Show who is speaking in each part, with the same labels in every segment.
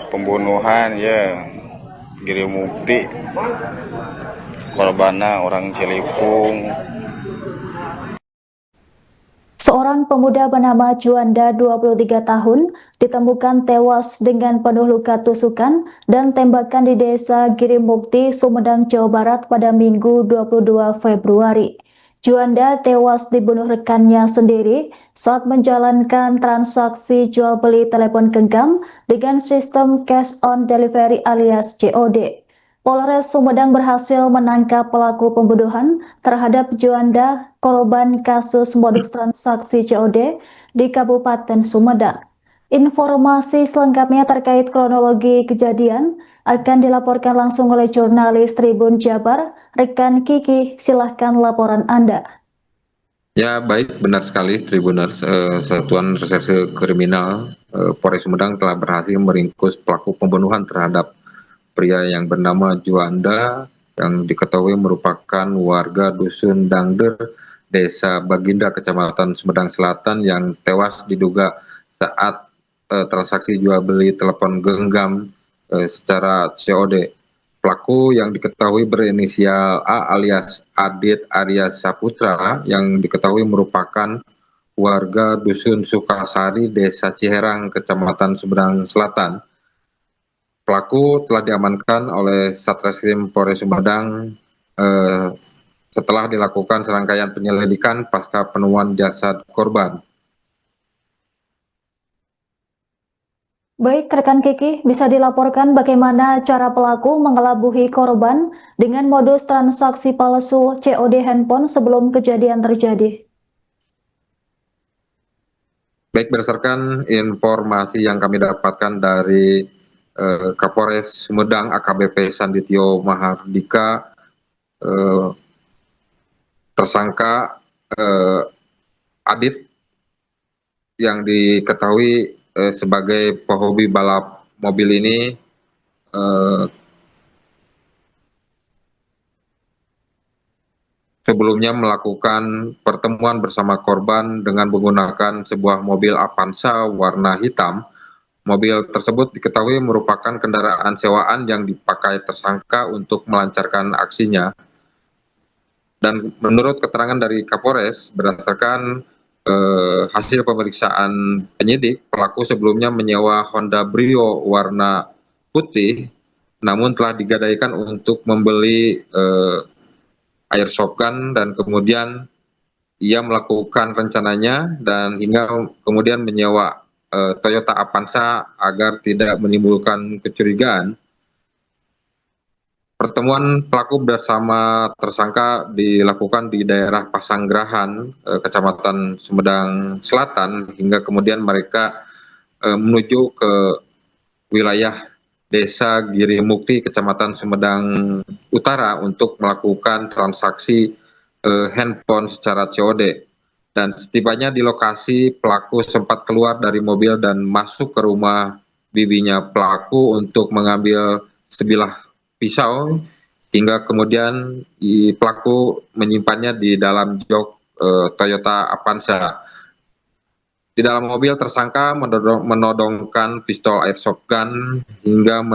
Speaker 1: pembunuhan ya Giri Mukti, korbannya orang Cilipung.
Speaker 2: Seorang pemuda bernama Juanda 23 tahun ditemukan tewas dengan penuh luka tusukan dan tembakan di desa Girimukti, Sumedang, Jawa Barat pada Minggu 22 Februari. Juanda tewas dibunuh rekannya sendiri saat menjalankan transaksi jual beli telepon genggam dengan sistem cash on delivery alias COD. Polres Sumedang berhasil menangkap pelaku pembunuhan terhadap Juanda, korban kasus modus transaksi COD di Kabupaten Sumedang. Informasi selengkapnya terkait kronologi kejadian akan dilaporkan langsung oleh jurnalis Tribun Jabar, rekan Kiki. Silahkan laporan Anda.
Speaker 3: Ya, baik, benar sekali Tribuners. Satuan Reserse Kriminal Polres Sumedang telah berhasil meringkus pelaku pembunuhan terhadap pria yang bernama Juanda yang diketahui merupakan warga Dusun Dangder, Desa Baginda, Kecamatan Sumedang Selatan yang tewas diduga saat transaksi jual beli telepon genggam secara COD. Pelaku yang diketahui berinisial A alias Adit Arya Saputra yang diketahui merupakan warga Dusun Sukasari, Desa Ciherang, Kecamatan Sumedang Selatan. Pelaku telah diamankan oleh Satreskrim Polres Sumedang setelah dilakukan serangkaian penyelidikan pasca penemuan jasad korban.
Speaker 2: Baik, rekan Kiki, bisa dilaporkan bagaimana cara pelaku mengelabui korban dengan modus transaksi palsu COD handphone sebelum kejadian terjadi?
Speaker 3: Baik, berdasarkan informasi yang kami dapatkan dari Kapolres Sumedang AKBP Sandityo Mahardika, tersangka Adit yang diketahui sebagai pehobi balap mobil ini sebelumnya melakukan pertemuan bersama korban dengan menggunakan sebuah mobil Avanza warna hitam. Mobil tersebut diketahui merupakan kendaraan sewaan yang dipakai tersangka untuk melancarkan aksinya. Dan menurut keterangan dari Kapolres, berdasarkan hasil pemeriksaan penyidik, pelaku sebelumnya menyewa Honda Brio warna putih, namun telah digadaikan untuk membeli airsoft gun, dan kemudian ia melakukan rencananya dan hingga kemudian menyewa Toyota Avanza agar tidak menimbulkan kecurigaan. Pertemuan pelaku bersama tersangka dilakukan di daerah Pasanggerahan, Kecamatan Sumedang Selatan, hingga kemudian mereka menuju ke wilayah Desa Girimukti, Kecamatan Sumedang Utara untuk melakukan transaksi handphone secara COD. Dan setibanya di lokasi, pelaku sempat keluar dari mobil dan masuk ke rumah bibinya pelaku untuk mengambil sebilah pisau, hingga kemudian pelaku menyimpannya di dalam jok Toyota Avanza. Di dalam mobil, tersangka menodongkan pistol airsoft gun hingga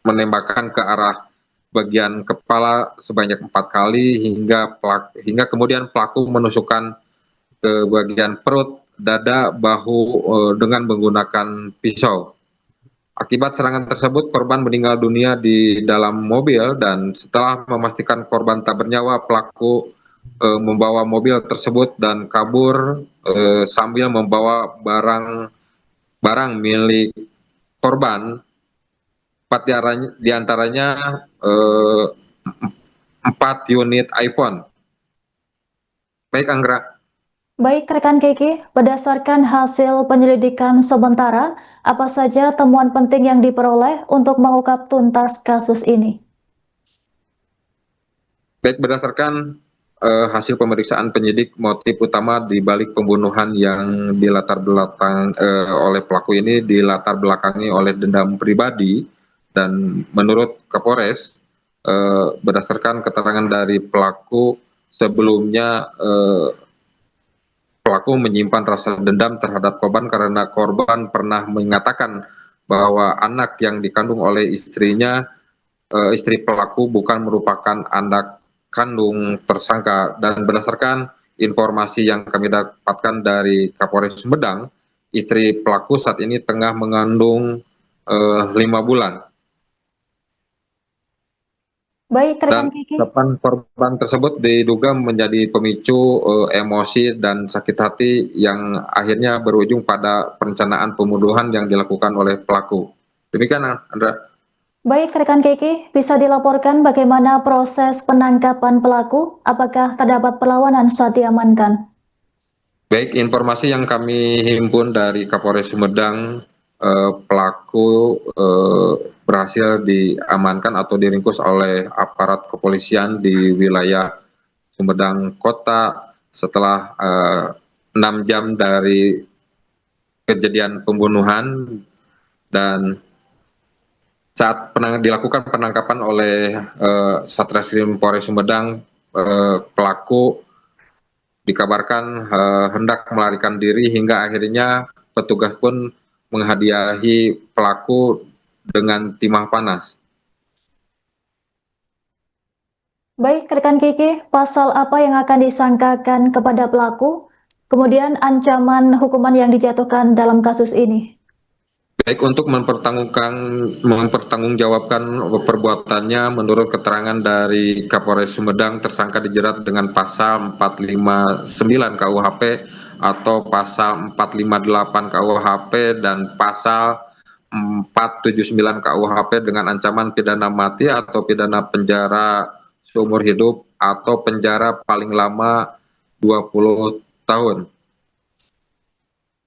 Speaker 3: menembakkan ke arah bagian kepala sebanyak 4 kali hingga kemudian pelaku menusukkan ke bagian perut, dada, bahu dengan menggunakan pisau. Akibat serangan tersebut, korban meninggal dunia di dalam mobil, dan setelah memastikan korban tak bernyawa, pelaku membawa mobil tersebut dan kabur sambil membawa barang milik korban. 4 diantaranya 4 unit iPhone. Baik, Anggra.
Speaker 2: Baik, rekan Kiki, berdasarkan hasil penyelidikan sementara, apa saja temuan penting yang diperoleh untuk mengungkap tuntas kasus ini?
Speaker 3: Baik, berdasarkan hasil pemeriksaan penyidik, motif utama di balik pembunuhan yang dilatar belakang oleh pelaku ini dilatar belakangi oleh dendam pribadi. Dan menurut Kapolres, berdasarkan keterangan dari pelaku, sebelumnya pelaku menyimpan rasa dendam terhadap korban karena korban pernah mengatakan bahwa anak yang dikandung oleh istrinya, istri pelaku bukan merupakan anak kandung tersangka, dan berdasarkan informasi yang kami dapatkan dari Kapolres Sumedang, istri pelaku saat ini tengah mengandung 5 bulan.
Speaker 2: Baik, rekan
Speaker 3: Dan
Speaker 2: Kiki.
Speaker 3: ucapan korban tersebut diduga menjadi pemicu emosi dan sakit hati yang akhirnya berujung pada perencanaan pembunuhan yang dilakukan oleh pelaku. Demikian, Andra.
Speaker 2: Baik, rekan Kiki, bisa dilaporkan bagaimana proses penangkapan pelaku? Apakah terdapat perlawanan saat diamankan?
Speaker 3: Baik, informasi yang kami himpun dari Kapolres Sumedang, pelaku berhasil diamankan atau diringkus oleh aparat kepolisian di wilayah Sumedang Kota setelah 6 jam dari kejadian pembunuhan, dan saat dilakukan penangkapan oleh Satreskrim Polres Sumedang, pelaku dikabarkan hendak melarikan diri hingga akhirnya petugas pun menghadiahi pelaku dengan timah panas.
Speaker 2: Baik, rekan Kiki, pasal apa yang akan disangkakan kepada pelaku? Kemudian ancaman hukuman yang dijatuhkan dalam kasus ini.
Speaker 3: Baik, untuk mempertanggungjawabkan perbuatannya, menurut keterangan dari Kapolres Sumedang, tersangka dijerat dengan pasal 459 KUHP atau pasal 458 KUHP dan pasal 479 KUHP dengan ancaman pidana mati atau pidana penjara seumur hidup atau penjara paling lama 20 tahun.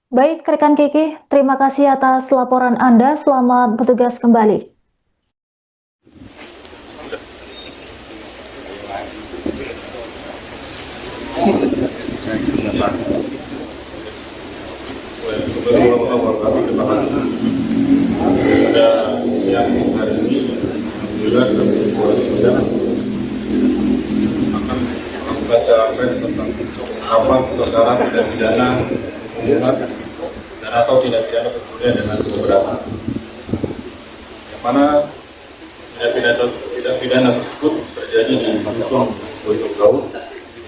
Speaker 2: Baik, rekan Kiki, terima kasih atas laporan Anda. Selamat bertugas kembali.
Speaker 4: Terima kasih. Pada siang hari ini, alhamdulillah kami Polres Sumedang akan melakukan acara pers tentang pengungkapan perkara tindak pidana pembunuhan dan atau tindak pidana pembunuhan dengan keberatan. Yang mana tindak pidana tersebut terjadi di dusun Bojong Gaul,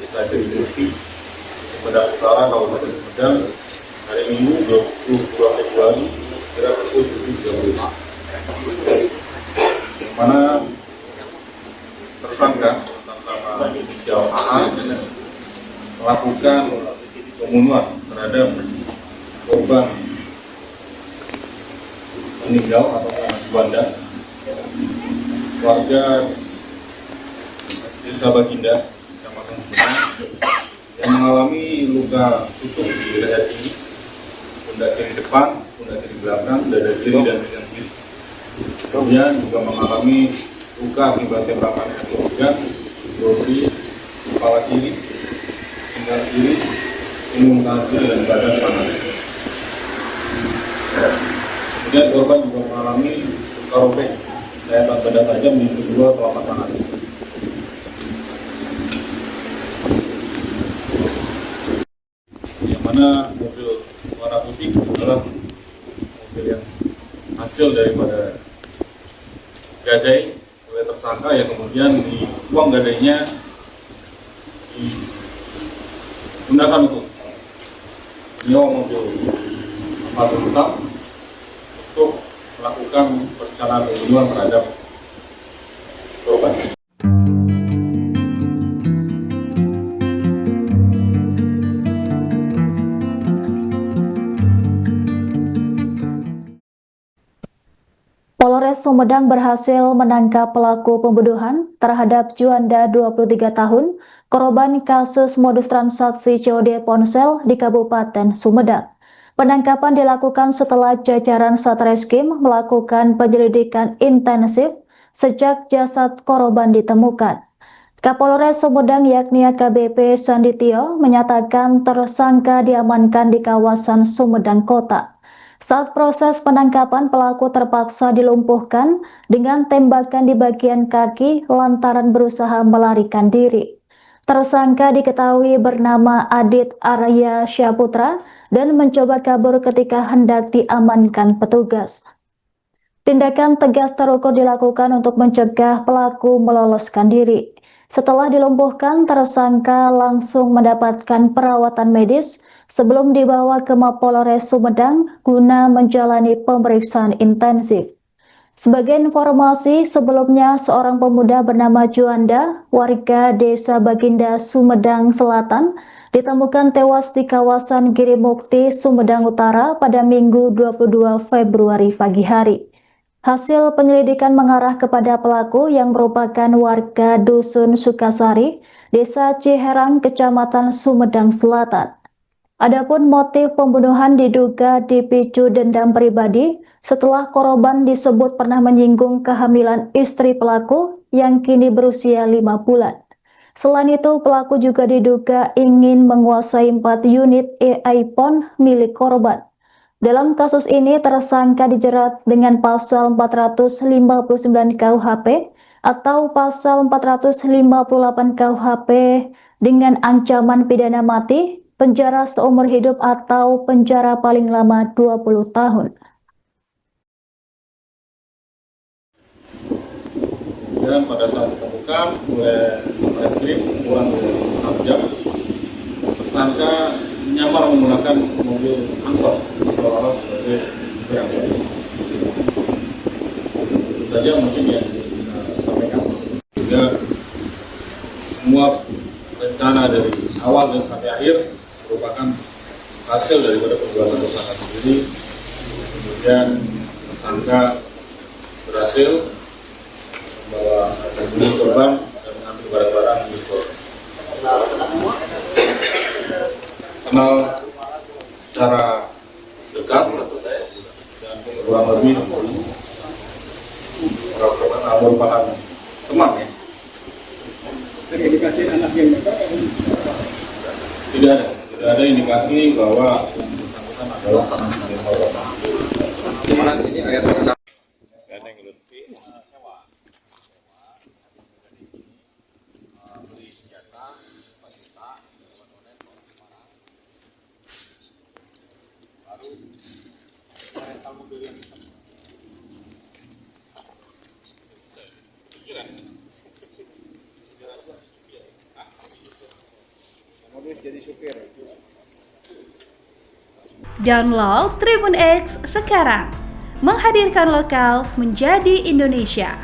Speaker 4: Desa Girimukti, Sumedang Utara, Kabupaten Sumedang, hari Minggu 22 Februari kira pukul 7.30, yang mana tersangka atas nama inisial AA melakukan pembunuhan terhadap korban meninggal atau Banda, warga Desa Baginda, Kecamatan Sumedang, yang mengalami luka tusuk di leher kiri, pundak kiri depan, pundak kiri belakang, dada kiri dan pinggang kiri. Kemudian juga mengalami luka akibat tembakan shotgun, di kepala kiri, pinggang kiri, punggung tangan kiri dan badan kanan. Kemudian korban juga mengalami luka robek, sayatan benda tajam di kedua telapak tangan. Yang mana mobil warna putih adalah mobil yang hasil daripada gadai oleh tersangka, yang kemudian di uang gadainya digunakan untuk menyewa mobil Amarok Utang untuk melakukan perencanaan pembunuhan terhadap korban.
Speaker 2: Polres Sumedang berhasil menangkap pelaku pembunuhan terhadap Juanda 23 tahun, korban kasus modus transaksi COD ponsel di Kabupaten Sumedang. Penangkapan dilakukan setelah jajaran Satreskrim melakukan penyelidikan intensif sejak jasad korban ditemukan. Kapolres Sumedang yakni AKBP Sanditio menyatakan tersangka diamankan di kawasan Sumedang Kota. Saat proses penangkapan, pelaku terpaksa dilumpuhkan dengan tembakan di bagian kaki lantaran berusaha melarikan diri. Tersangka diketahui bernama Adit Arya Syaputra dan mencoba kabur ketika hendak diamankan petugas. Tindakan tegas terukur dilakukan untuk mencegah pelaku meloloskan diri. Setelah dilumpuhkan, tersangka langsung mendapatkan perawatan medis sebelum dibawa ke Mapolres Sumedang guna menjalani pemeriksaan intensif. Sebagai informasi, sebelumnya seorang pemuda bernama Juanda, warga Desa Baginda, Sumedang Selatan, ditemukan tewas di kawasan Girimukti, Sumedang Utara pada Minggu 22 Februari pagi hari. Hasil penyelidikan mengarah kepada pelaku yang merupakan warga Dusun Sukasari, Desa Ciherang, Kecamatan Sumedang Selatan. Adapun motif pembunuhan diduga dipicu dendam pribadi setelah korban disebut pernah menyinggung kehamilan istri pelaku yang kini berusia 5 bulan. Selain itu, pelaku juga diduga ingin menguasai 4 unit iPhone milik korban. Dalam kasus ini, tersangka dijerat dengan pasal 459 KUHP atau pasal 458 KUHP dengan ancaman pidana mati, penjara seumur hidup atau penjara paling lama 20 tahun.
Speaker 4: Dan pada saat ditemukan oleh reskrim kurang dari 6 jam, tersangka menyamar menggunakan mobil angkot seolah-olah sebagai supir angkot. Itu saja mungkin yang kita sampaikan. Juga semua rencana dari awal dan sampai akhir merupakan hasil daripada perbuatan tersangka sendiri. Kemudian tersangka berhasil membawa dan membunuh korban dan mengambil barang-barang milik korban. Kenal secara dekat dan kurang lebih merupakan teman ya.
Speaker 5: Indikasi anak yang
Speaker 4: Tidak ada indikasi bahwa yang bersangkutan adalah
Speaker 3: Ini ayat
Speaker 6: Download Tribun X sekarang, menghadirkan lokal menjadi Indonesia.